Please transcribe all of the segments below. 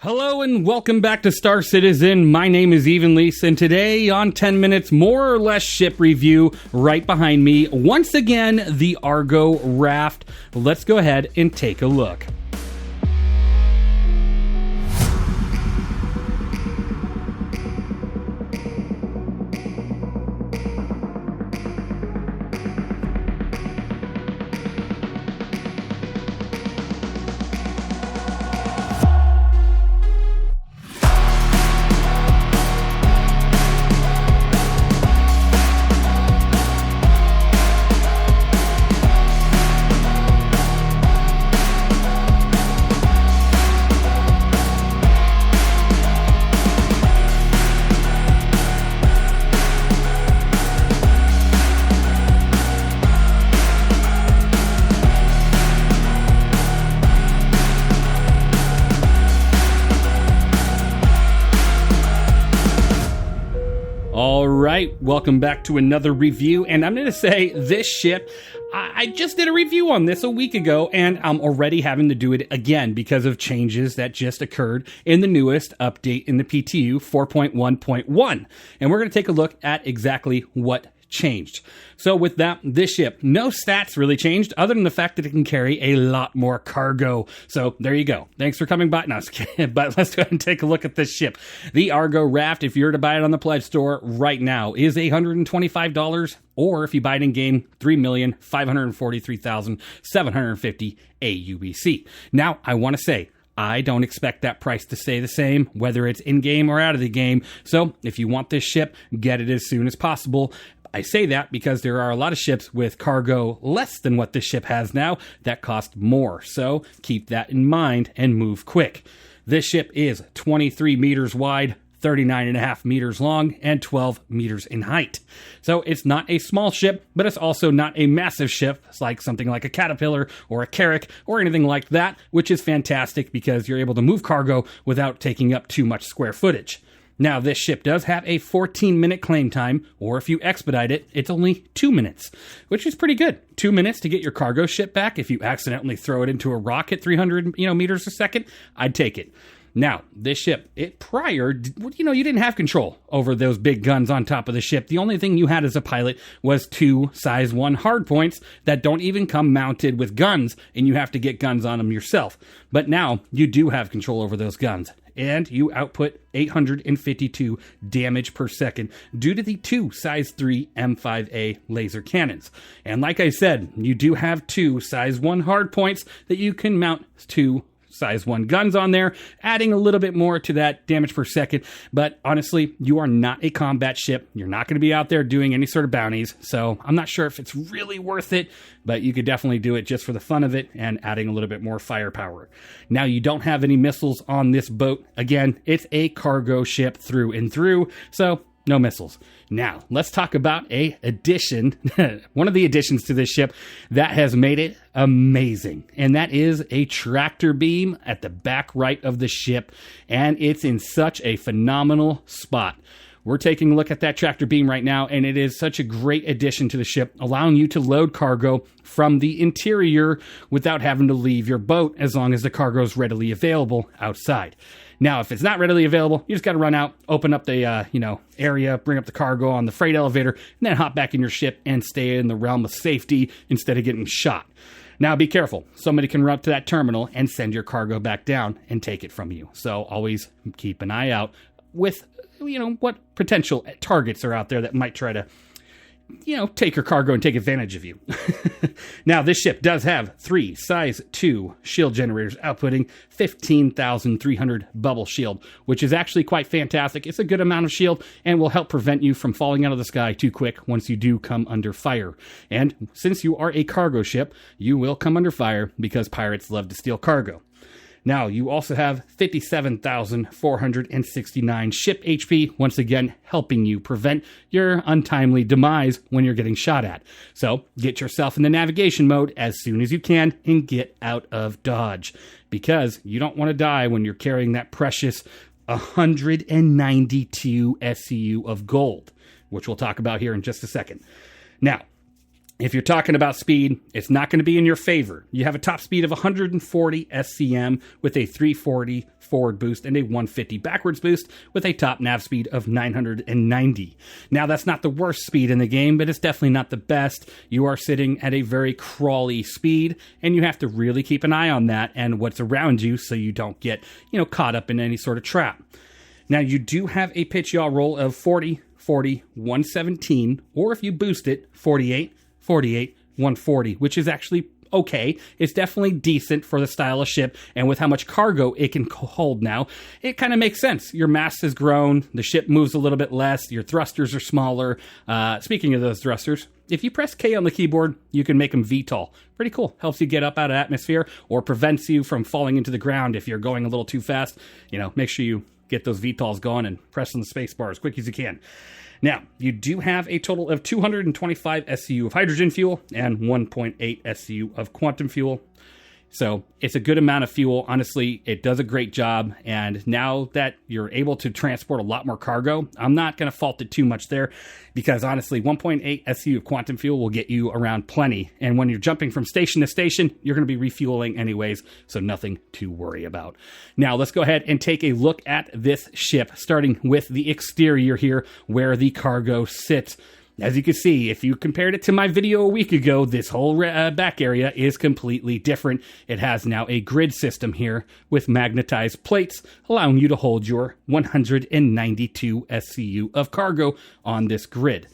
Hello and welcome back to Star Citizen. My name is Evenlease, and today on 10 Minutes More or Less Ship Review, right behind me, once again, the ARGO RAFT. Let's go ahead and take a look. Alright, welcome back to another review, and I'm going to say this ship, I just did a review on this a week ago, and I'm already having to do it again because of changes that just occurred in the newest update in the PTU 4.1.1, and we're going to take a look at exactly what changed. So with that, this ship, no stats really changed other than the fact that it can carry a lot more cargo. So there you go. Thanks for coming by. No, but let's go ahead and take a look at this ship. The ARGO RAFT, if you were to buy it on the Pledge Store right now, is $125, or if you buy it in game, $3,543,750 aUEC. Now, I want to say, I don't expect that price to stay the same, whether it's in-game or out of the game. So if you want this ship, get it as soon as possible. I say that because there are a lot of ships with cargo less than what this ship has now that cost more. So keep that in mind and move quick. This ship is 23 meters wide, 39.5 meters long, and 12 meters in height. So it's not a small ship, but it's also not a massive ship. It's like something like a Caterpillar or a Carrack or anything like that, which is fantastic because you're able to move cargo without taking up too much square footage. Now, this ship does have a 14-minute claim time, or if you expedite it, it's only 2 minutes, which is pretty good. 2 minutes to get your cargo ship back. If you accidentally throw it into a rock at 300 meters a second, I'd take it. Now, this ship, you didn't have control over those big guns on top of the ship. The only thing you had as a pilot was 2 size 1 hardpoints that don't even come mounted with guns, and you have to get guns on them yourself. But now, you do have control over those guns, and you output 852 damage per second due to the 2 size 3 M5A laser cannons. And like I said, you do have 2 size 1 hardpoints that you can mount 2 size 1 guns on there, adding a little bit more to that damage per second. But honestly, you are not a combat ship. You're not going to be out there doing any sort of bounties. So I'm not sure if it's really worth it, but you could definitely do it just for the fun of it and adding a little bit more firepower. Now, you don't have any missiles on this boat. Again, it's a cargo ship through and through. So no missiles. Now, let's talk about a addition, one of the additions to this ship that has made it amazing. And that is a tractor beam at the back right of the ship. And it's in such a phenomenal spot. We're taking a look at that tractor beam right now, and it is such a great addition to the ship, allowing you to load cargo from the interior without having to leave your boat as long as the cargo is readily available outside. Now, if it's not readily available, you just got to run out, open up the area, bring up the cargo on the freight elevator, and then hop back in your ship and stay in the realm of safety instead of getting shot. Now, be careful. Somebody can run up to that terminal and send your cargo back down and take it from you. So always keep an eye out with, what potential targets are out there that might try to, take your cargo and take advantage of you. Now, this ship does have 3 size 2 shield generators outputting 15,300 bubble shield, which is actually quite fantastic. It's a good amount of shield and will help prevent you from falling out of the sky too quick once you do come under fire. And since you are a cargo ship, you will come under fire because pirates love to steal cargo. Now, you also have 57,469 ship HP, once again helping you prevent your untimely demise when you're getting shot at. So, get yourself in the navigation mode as soon as you can and get out of dodge, because you don't want to die when you're carrying that precious 192 SCU of gold, which we'll talk about here in just a second. Now, If you're talking about speed, it's not going to be in your favor. You have a top speed of 140 SCM with a 340 forward boost and a 150 backwards boost with a top nav speed of 990. Now, that's not the worst speed in the game, but it's definitely not the best. You are sitting at a very crawly speed, and you have to really keep an eye on that and what's around you so you don't get, caught up in any sort of trap. Now, you do have a pitch yaw roll of 40, 40, 117, or if you boost it, 48, 48, 140, which is actually okay. It's definitely decent for the style of ship, and with how much cargo it can hold now, it kind of makes sense. Your mass has grown, the ship moves a little bit less, your thrusters are smaller. Speaking of those thrusters, if you press K on the keyboard, you can make them VTOL. Pretty cool. Helps you get up out of atmosphere or prevents you from falling into the ground if you're going a little too fast. Make sure you get those VTOLs going and press on the space bar as quick as you can. Now, you do have a total of 225 SCU of hydrogen fuel and 1.8 SCU of quantum fuel. So it's a good amount of fuel. Honestly, it does a great job. And now that you're able to transport a lot more cargo, I'm not going to fault it too much there because honestly, 1.8 SCU of quantum fuel will get you around plenty. And when you're jumping from station to station, you're going to be refueling anyways. So nothing to worry about. Now let's go ahead and take a look at this ship, starting with the exterior here where the cargo sits. As you can see, if you compared it to my video a week ago, this whole back area is completely different. It has now a grid system here with magnetized plates, allowing you to hold your 192 SCU of cargo on this grid.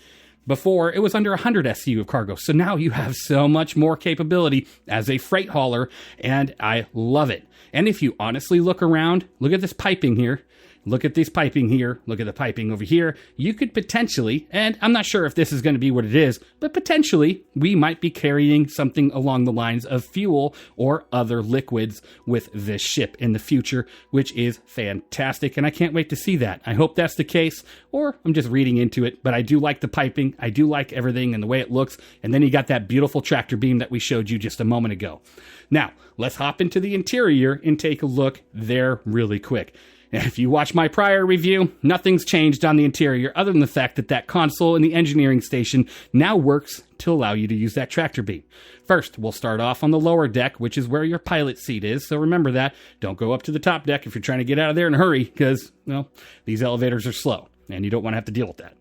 Before, it was under 100 SCU of cargo, so now you have so much more capability as a freight hauler, and I love it. And if you honestly look around, look at this piping here. Look at this piping here. Look at the piping over here. You could potentially, and I'm not sure if this is going to be what it is, but potentially we might be carrying something along the lines of fuel or other liquids with this ship in the future, which is fantastic. And I can't wait to see that. I hope that's the case, or I'm just reading into it, but I do like the piping. I do like everything and the way it looks. And then you got that beautiful tractor beam that we showed you just a moment ago. Now, let's hop into the interior and take a look there really quick. If you watch my prior review, nothing's changed on the interior other than the fact that that console in the engineering station now works to allow you to use that tractor beam. First, we'll start off on the lower deck, which is where your pilot seat is. So remember that. Don't go up to the top deck if you're trying to get out of there in a hurry because, these elevators are slow and you don't want to have to deal with that.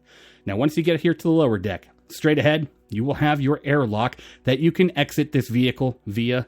Now, once you get here to the lower deck, straight ahead, you will have your airlock that you can exit this vehicle via,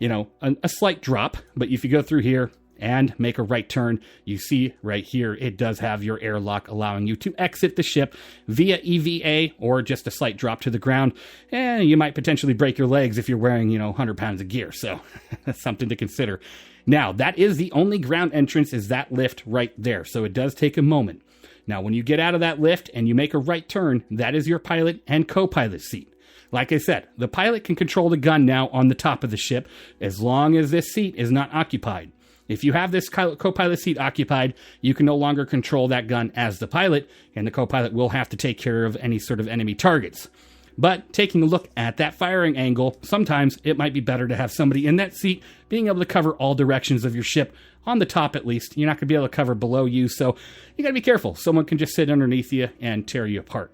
a slight drop. But if you go through here, and make a right turn, you see right here, it does have your airlock allowing you to exit the ship via EVA or just a slight drop to the ground. And you might potentially break your legs if you're wearing, 100 pounds of gear. So that's something to consider. Now, that is the only ground entrance is that lift right there. So it does take a moment. Now, when you get out of that lift and you make a right turn, that is your pilot and co-pilot seat. Like I said, the pilot can control the gun now on the top of the ship as long as this seat is not occupied. If you have this co-pilot seat occupied, you can no longer control that gun as the pilot, and the co-pilot will have to take care of any sort of enemy targets. But taking a look at that firing angle, sometimes it might be better to have somebody in that seat being able to cover all directions of your ship, on the top at least. You're not going to be able to cover below you, so you got to be careful. Someone can just sit underneath you and tear you apart.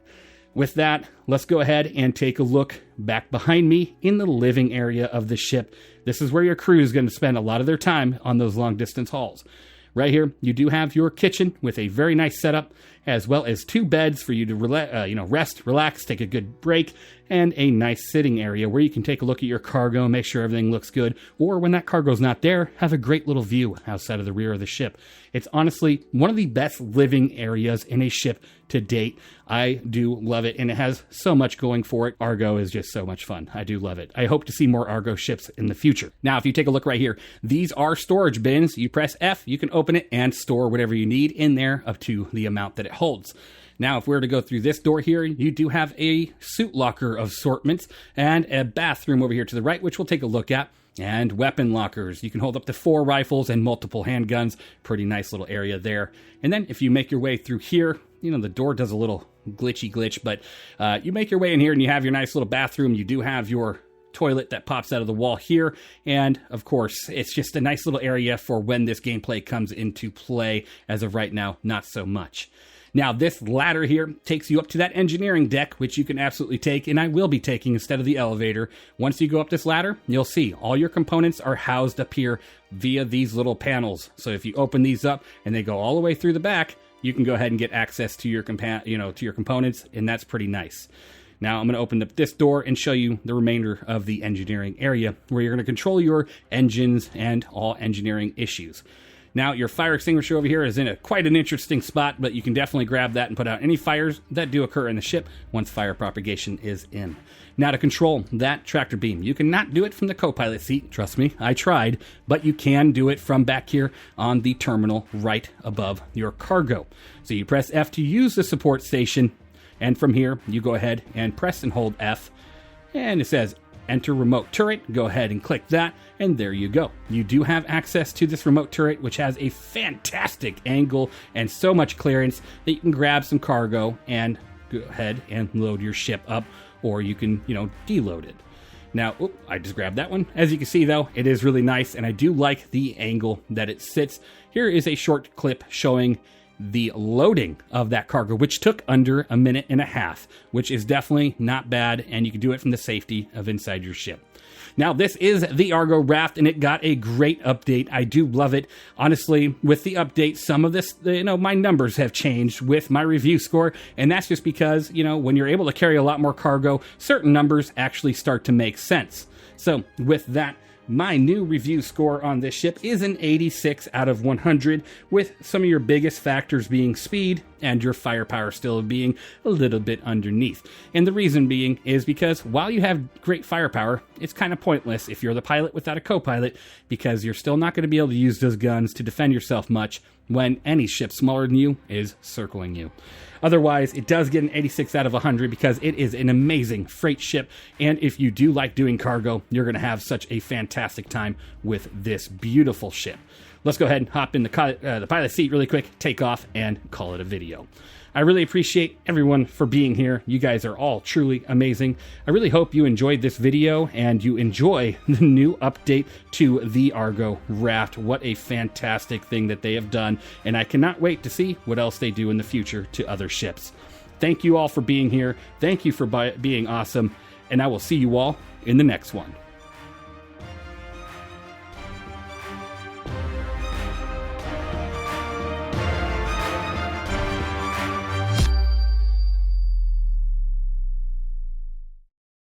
With that, let's go ahead and take a look back behind me in the living area of the ship. This is where your crew is going to spend a lot of their time on those long distance hauls. Right here, you do have your kitchen with a very nice setup, as well as 2 beds for you to rest, relax, take a good break, and a nice sitting area where you can take a look at your cargo, make sure everything looks good, or when that cargo's not there, have a great little view outside of the rear of the ship. It's honestly one of the best living areas in a ship to date. I do love it, and it has so much going for it. Argo is just so much fun. I do love it. I hope to see more Argo ships in the future. Now, if you take a look right here, these are storage bins. You press F, you can open it and store whatever you need in there up to the amount that it holds. Now, if we were to go through this door here, you do have a suit locker of assortments and a bathroom over here to the right, which we'll take a look at, and weapon lockers. You can hold up to 4 rifles and multiple handguns. Pretty nice little area there. And then if you make your way through here, the door does a little glitch, but you make your way in here and you have your nice little bathroom. You do have your toilet that pops out of the wall here, and of course it's just a nice little area for when this gameplay comes into play. As of right now, not so much. Now, this ladder here takes you up to that engineering deck, which you can absolutely take, and I will be taking instead of the elevator. Once you go up this ladder, you'll see all your components are housed up here via these little panels. So if you open these up and they go all the way through the back, you can go ahead and get access to your components, and that's pretty nice. Now I'm going to open up this door and show you the remainder of the engineering area where you're going to control your engines and all engineering issues. Now your fire extinguisher over here is in quite an interesting spot, but you can definitely grab that and put out any fires that do occur in the ship once fire propagation is in. Now to control that tractor beam, you cannot do it from the co-pilot seat, trust me, I tried, but you can do it from back here on the terminal right above your cargo. So you press F to use the support station, and from here you go ahead and press and hold F, and it says enter remote turret. Go ahead and click that, and there you go. You do have access to this remote turret, which has a fantastic angle and so much clearance that you can grab some cargo and go ahead and load your ship up, or you can, deload it. Now, I just grabbed that one. As you can see, though, it is really nice, and I do like the angle that it sits. Here is a short clip showing the loading of that cargo, which took under a minute and a half, which is definitely not bad, and you can do it from the safety of inside your ship. Now, this is the ARGO RAFT, and it got a great update. I do love it. Honestly, with the update, some of this, my numbers have changed with my review score, and that's just because, when you're able to carry a lot more cargo, certain numbers actually start to make sense. So, with that, my new review score on this ship is an 86 out of 100, with some of your biggest factors being speed and your firepower still being a little bit underneath. And the reason being is because while you have great firepower, it's kind of pointless if you're the pilot without a co-pilot, because you're still not going to be able to use those guns to defend yourself much when any ship smaller than you is circling you. Otherwise, it does get an 86 out of 100 because it is an amazing freight ship, and if you do like doing cargo, you're going to have such a fantastic time with this beautiful ship. Let's go ahead and hop in the pilot seat really quick, take off, and call it a video. I really appreciate everyone for being here. You guys are all truly amazing. I really hope you enjoyed this video and you enjoy the new update to the ARGO RAFT. What a fantastic thing that they have done, and I cannot wait to see what else they do in the future to other ships. Thank you all for being here. Thank you for being awesome, and I will see you all in the next one.